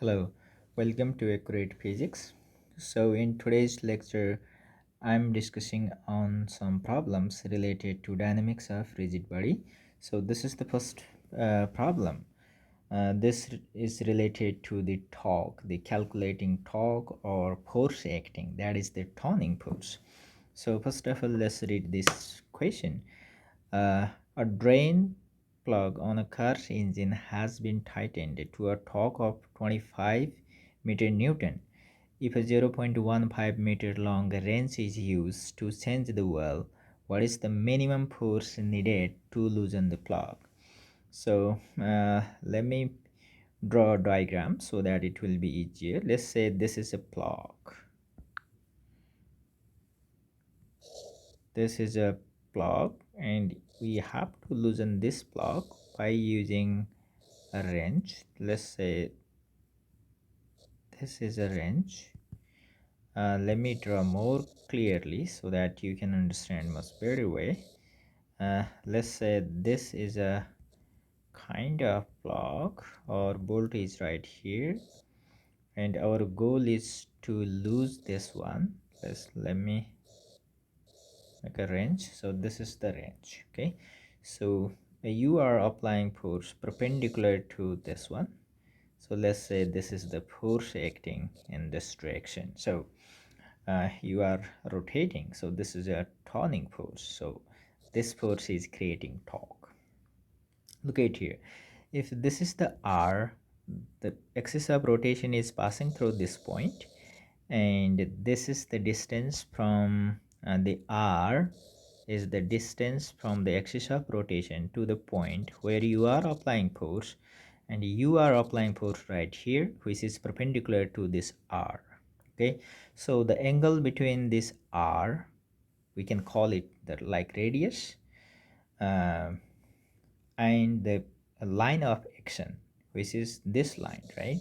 Hello, welcome to Accurate Physics. So in today's lecture, I'm discussing on some problems related to dynamics of rigid body. So this is the first problem. This is related to the torque, the calculating torque or force acting, that is the turning force. So first of all, let's read this question. Uh, a drain plug on a car's engine has been tightened to a torque of 25 meter Newton. If a 0.15 meter long wrench is used to change the valve, what is the minimum force needed to loosen the plug? So let me draw a diagram so that it will be easier. Let's say this is a plug. This is a plug and we have to loosen this plug by using a wrench. Let's say this is a wrench. Let me draw more clearly so that you can understand much better way. Let's say this is a kind of plug or bolt is right here, and our goal is to lose this one. Let me make a wrench. So this is the wrench. Okay, so you are applying force perpendicular to this one. So let's say this is the force acting in this direction. So you are rotating, so this is a turning force. So this force is creating torque. Look at here, if this is the R, the axis of rotation is passing through this point, and this is the distance from the R is the distance from the axis of rotation to the point where you are applying force, and you are applying force right here, which is perpendicular to this R. Okay, so the angle between this R, we can call it the like radius, uh, and the line of action, which is this line, right,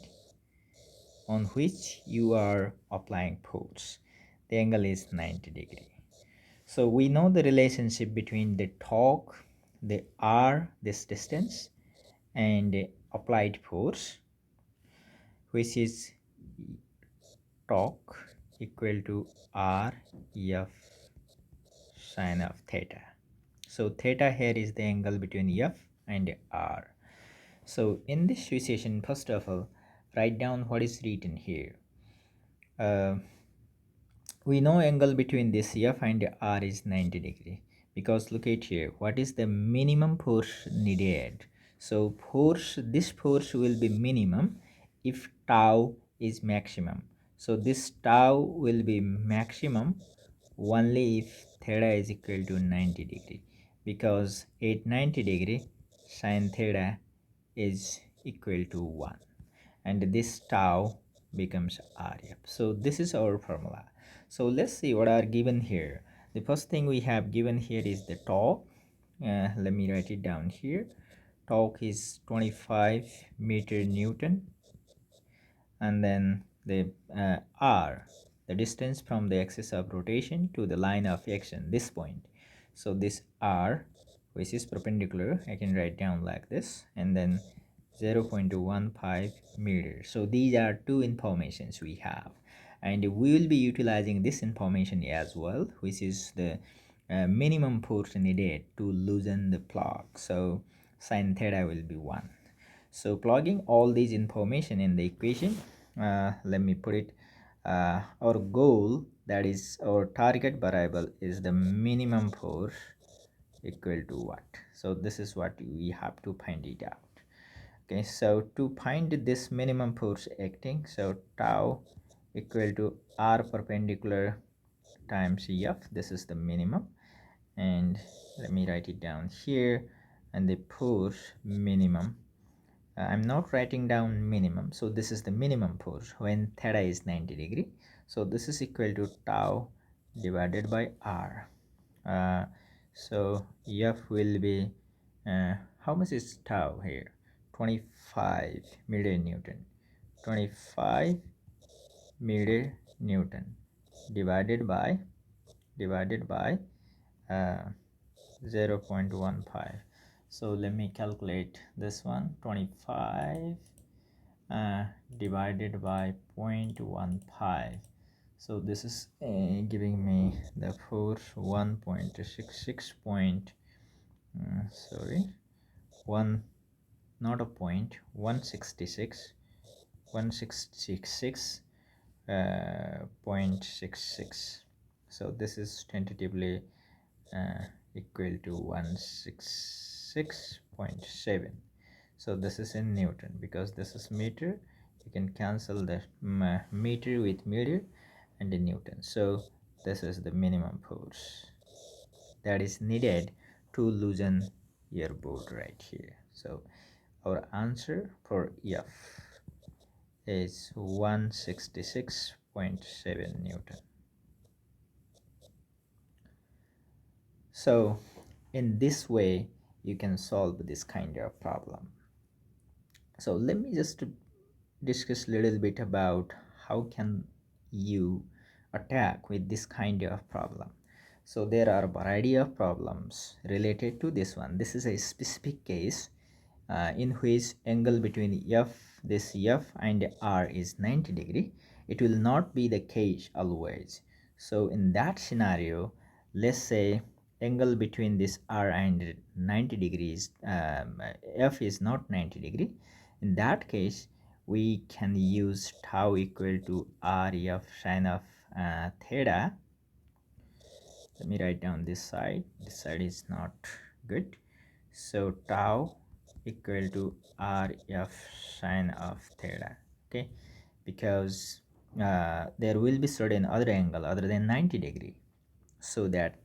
on which you are applying force, the angle is 90°. So we know the relationship between the torque, the R, this distance, and applied force, which is torque equal to R F sine of theta. So theta here is the angle between F and R. So in this situation, first of all, write down what is written here. We know angle between this F and R is 90°, because look at here, what is the minimum force needed? So this force will be minimum if tau is maximum. So this tau will be maximum only if theta is equal to 90°, because at 90° sine theta is equal to 1, and this tau becomes Rf. So this is our formula. So let's see what are given here. The first thing we have given here is the torque. Let me write it down here. Torque is 25 meter Newton, and then the R, the distance from the axis of rotation to the line of action, this point. So this R, which is perpendicular, I can write down like this, and then 0.15 meters. So these are two informations we have, and we will be utilizing this information as well, which is the minimum force needed to loosen the plug. So sine theta will be 1. So plugging all these information in the equation, let me put it, our goal, that is our target variable, is the minimum force equal to what? So this is what we have to find it out. Okay, so to find this minimum force acting, so tau equal to R perpendicular times F, this is the minimum, and let me write it down here, and the force minimum, I'm not writing down minimum, so this is the minimum force when theta is 90°. So this is equal to tau divided by R. So F will be, how much is tau here? 25 meter Newton. 25 meter Newton divided by uh, 0.15. So let me calculate this one. 25 uh, divided by 0.15. So this is giving me the force 1.66 point, sorry, one, not a point, 166 0.66. So this is tentatively equal to 166.7. So this is in Newton, because this is meter. You can cancel the meter with meter and the Newton. So this is the minimum force that is needed to loosen your board right here. So our answer for F is 166.7 Newton. So in this way you can solve this kind of problem. So let me just discuss a little bit about how can you attack with this kind of problem. So there are a variety of problems related to this one. This is a specific case in which angle between this F and R is 90 degree. It will not be the case always. So in that scenario, let's say angle between this R and 90 degrees, F is not 90 degree. In that case, we can use tau equal to RF sine of theta. Let me write down this side. This side is not good. So tau equal to RF sine of theta. Okay, because there will be certain other angle other than 90 degree, so that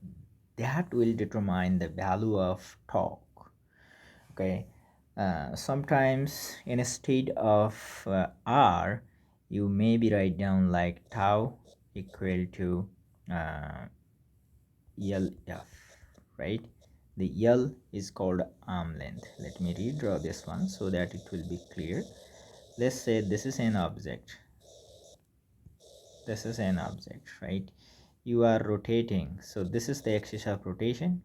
will determine the value of torque. Okay, sometimes instead of R, you maybe write down like tau equal to LF, right? The L is called arm length. Let me redraw this one so that it will be clear. Let's say this is an object. This is an object, right? You are rotating. So this is the axis of rotation,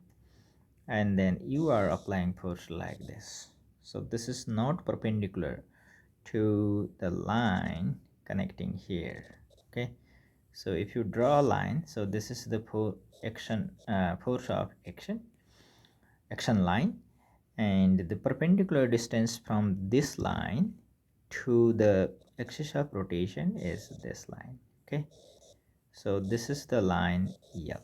and then you are applying force like this. So this is not perpendicular to the line connecting here. Okay, so if you draw a line, so this is the force of action line, and the perpendicular distance from this line to the axis of rotation is this line. Okay, so this is the line L.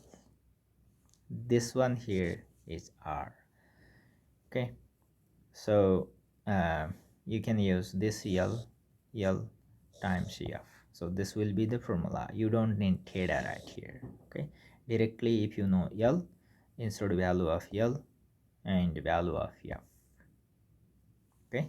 This one here is R. Okay, so you can use this L times F. So this will be the formula. You don't need theta right here. Okay, directly if you know L, insert value of L and value of F. Okay,